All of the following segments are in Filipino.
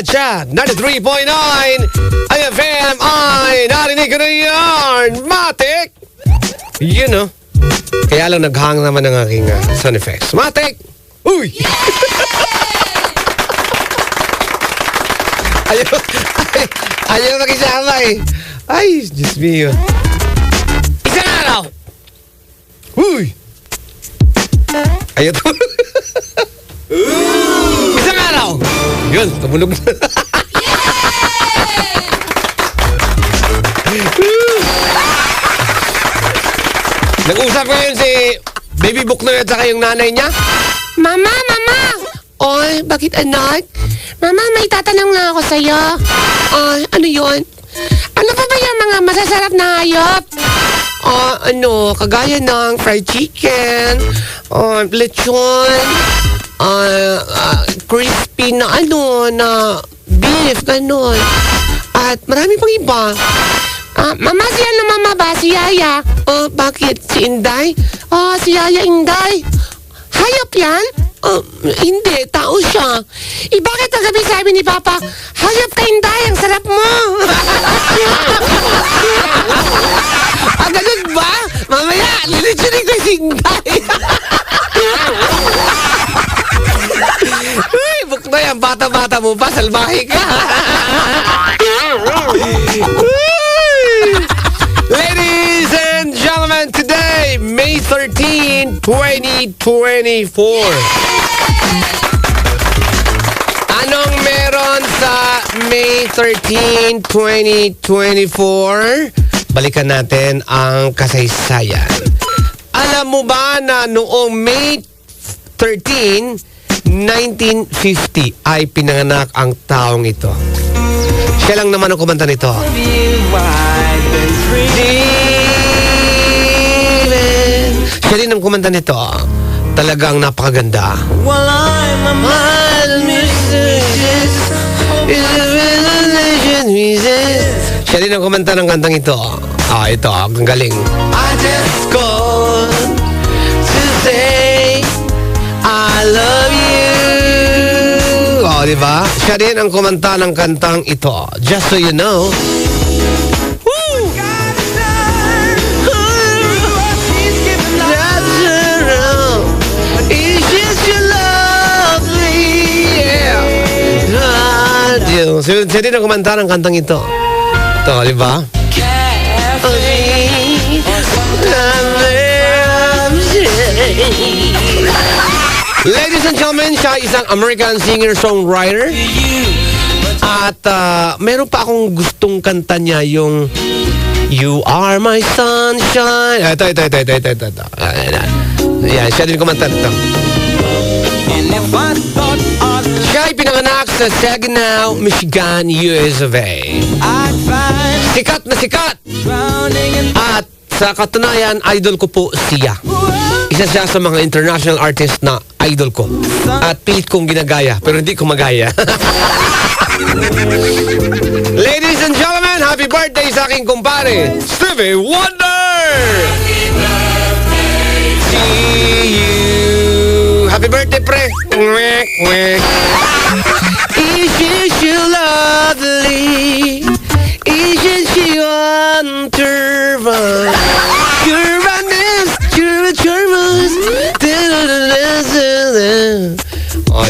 Cha 93.9 IFM ay narinig ko na yarn Matik. You know, kaya lang naghang naman ng aking sound effects. Matik! Uy! ayaw makisama eh. Ay, Diyos mio. Isang araw! Uy! Ayaw to. Isang araw! Yun, tumunog na. Nag-usap ngayon si Baby Buknoy at saka yung nanay niya. Mama! Oy, bakit anak? Mama, may tatanong lang ako sa'yo. Oy, ano yun? Ano pa ba yung mga masasarap na hayop? Kagaya ng fried chicken, lechon, crispy na na beef, ganon. At marami pang iba. Mama, si mama ba? Si Yaya. Bakit? Si Inday? Si Yaya Inday. Hayop yan? Hindi, tao siya. Bakit kagabi sabi ni Papa, hayop ka Inday, ang sarap mo. Ganun ba? Mamaya, lilitsunin ko si Inday. Uy, Buknoy, ang bata-bata mo pa, salbahe ka. Ladies and gentlemen, today, May 13, 2024. Anong meron sa May 13, 2024? Balikan natin ang kasaysayan. Alam mo ba na noong May 13, 1950 ay pinanganak ang taong ito? Siya lang naman ang kumanta nito. Siya din ang kumanta nito. Talagang napakaganda. Siya din ang kumanta ng kantang ito. Ito, ang galing. I just called to say I love you. Diba? Siya din ang kumanta ng kantang ito. Just so you know. Siya din ang kumanta ng kantang ito. Ito, di ba? Ladies and gentlemen, siya isang American singer-songwriter. At meron pa akong gustong kanta niya, yung You Are My Sunshine. Ito. Yan, siya din kumanta nito. Siya ay pinanganak sa Saginaw, Michigan, US of A. Sikat na sikat! At sa katunayan, idol ko po siya. Isa siya sa mga international artist na idol ko. At pilit kong ginagaya, pero hindi ko magaya. Ladies and gentlemen, happy birthday sa aking kumpare, Stevie Wonder! See you! Happy birthday, pre! Isn't she lovely? Isn't she wonderful?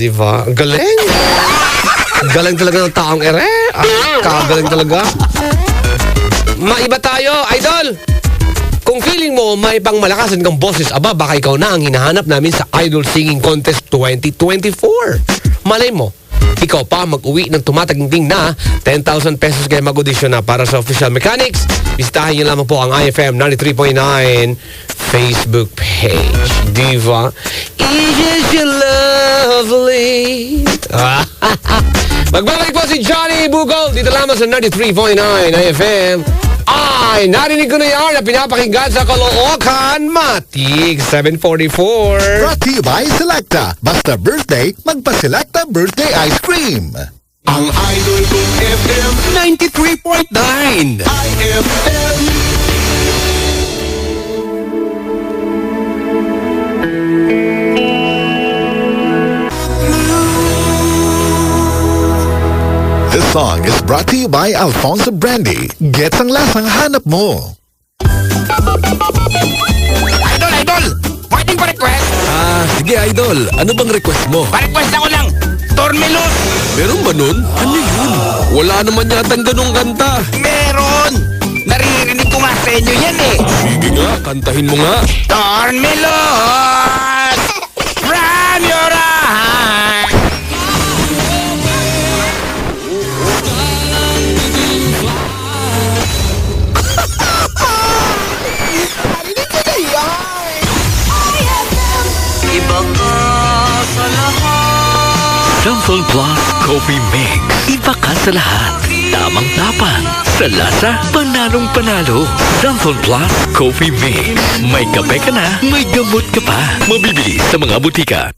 Diba? Galing! Galing talaga ng taong ere. Kagaling talaga. Maiba tayo, idol! Kung feeling mo may pangmalakasan kang boses, baka ikaw na ang hinahanap namin sa Idol Singing Contest 2024. Malay mo, ikaw pa mag-uwi ng tumataginting na 10,000 pesos kaya mag-audition na para sa Official Mechanics. Bisitahin niyo lamang po ang IFM 93.9 Facebook page. Diva, isn't she lovely? Magbabalik po si Johnny Bugol dito lamang sa 93.9 IFM. Ay, narinig ko na yan na pinapakinggan sa Caloocan, Matik 744. Brought to you by Selecta. Basta birthday, magpa-Selecta birthday ice cream. Ang Idol kong FM 93.9 IFM. song is brought to you by Alfonso Brandy. Gets ang lasang hanap mo. Idol! Pwedeng pa-request? Sige idol, ano bang request mo? Pa-request ako lang! Tormelos! Meron ba nun? Ano yun? Wala naman yatang ganong kanta. Meron! Naririnig ko nga sa inyo yan eh! Sige nga, kantahin mo nga. Tormelos! From your eyes! Iba ka sa lahat. Samsung Plus Coffee Mix. Iba ka sa lahat. Tamang tapang. Sa lasa, panalong panalo. Samsung Plus Coffee Mix. May kape ka na, may gamot ka pa. Mabibili sa mga butika.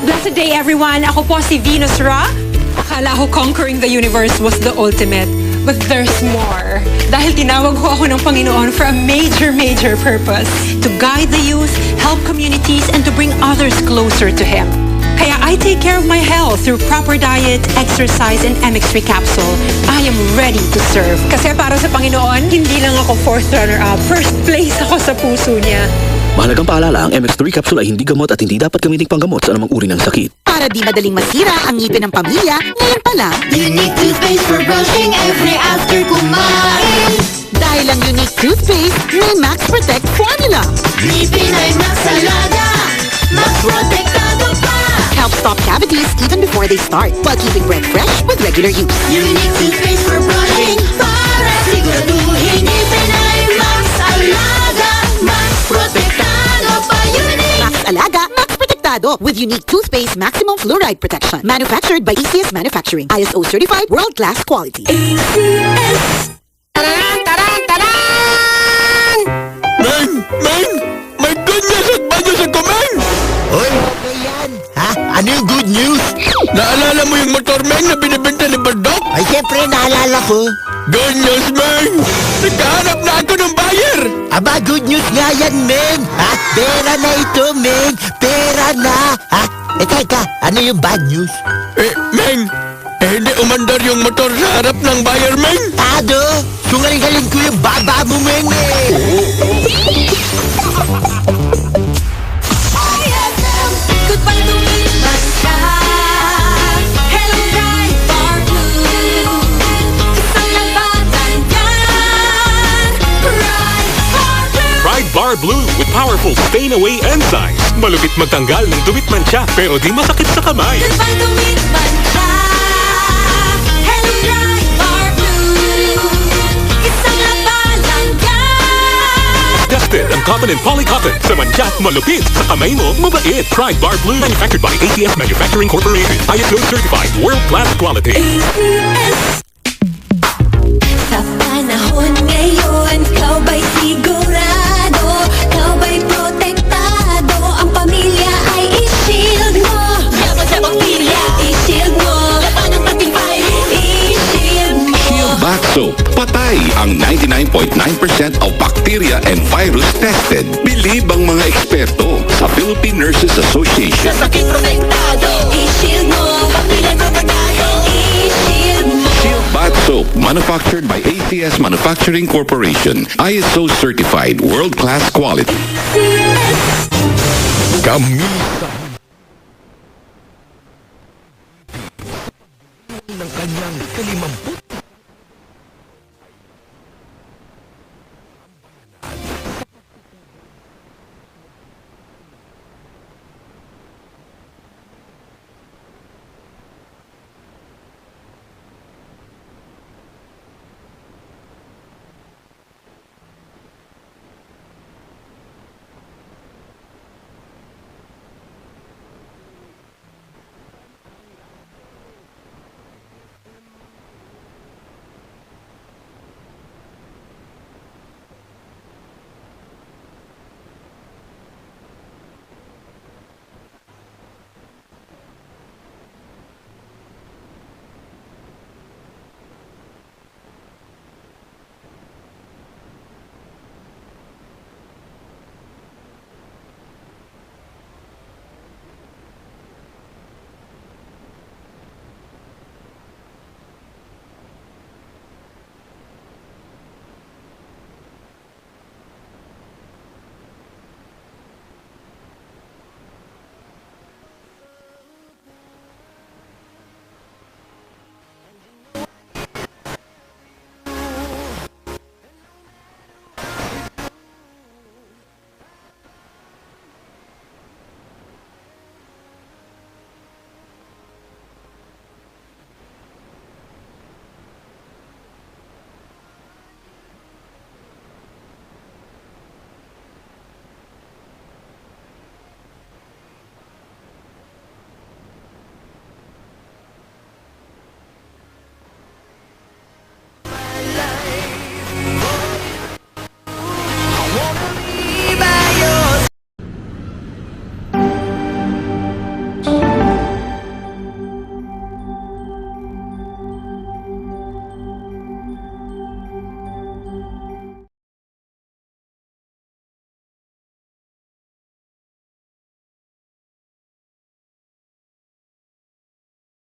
Blessed day everyone! Ako po si Venus Ra. Akala ko conquering the universe was the ultimate. But there's more. Dahil tinawag ko ako ng Panginoon for a major purpose. To guide the youth, help communities, and to bring others closer to Him. Kaya I take care of my health through proper diet, exercise, and MX3 capsule. I am ready to serve. Kasi para sa Panginoon, hindi lang ako fourth runner-up. First place ako sa puso niya. Mahalagang paalala, ang MX3 capsule ay hindi gamot at hindi dapat gamitin panggamot sa anumang uri ng sakit. Para di madaling masira ang ngipin ng pamilya, ngayon pa lang, Unique toothpaste for brushing every after kumain. dahil ang unique toothpaste may Max Protect formula. Ngipin ay Max Alaga, Max Protektado pa. Help stop cavities even before they start, while keeping breath fresh with regular use. Unique toothpaste for brushing, para siguraduhin ngipin ay Max Alaga, Max Protektado pa. Unique Max Alaga, Max Protectado with unique toothpaste maximum fluoride protection. Manufactured by ECS Manufacturing. ISO certified world-class quality. Meng! May ganyan sa banyo sa kumeng! Hoy, okay yan! Ha? Ano yung good news? Naalala mo yung motor, Meng, na binibenta ni Bardok? Ay, siyempre naalala ko. Good news, Meng! Nagkahanap na ako ng buyer! Aba, good news nga yan, men! Ha? Pera na ito, men! Pera na! Ha? Teka, ano yung bad news? Meng! Hindi umandar yung motor sa harap ng buyer, Meng! Tado! Sungaling-galing ko yung baba mo, men! Goodbye to me, basta. Hello, bright bar blue. Isang labatan yan. Bright bar blue. Pride Bar Blue with powerful stain-away enzymes. Malupit magtanggal ng dumit mancha pero di masakit sa kamay. Goodbye to me, basta. Hello, bright bar blue. Isang labanan yan. Tested ang cotton and polycotton. Sa mancha, malupit. Sa kamay mo, mabait. Pride Bar Blue manufactured by ACS Manufacturing Corporation. ISO certified world-class quality. Sa panahon ngayon, ikaw ba'y sigurado? Ikaw ba'y protektado? Ang pamilya ay i-shield mo. Laban sa bakterya, i-shield mo. Laban ng patibay, i-shield mo. Shield Back Soap. Patay ang 99.9% of bacteria and virus tested. Bilib ang mga eksperto sa Philippine Nurses Association. Sa sakit protektado, i-shield mo. Pamilya protektado, i-shield mo. Shield Bath Soap, manufactured by ACS Manufacturing Corporation. ISO certified world-class quality. Kamisa ng kanyang 50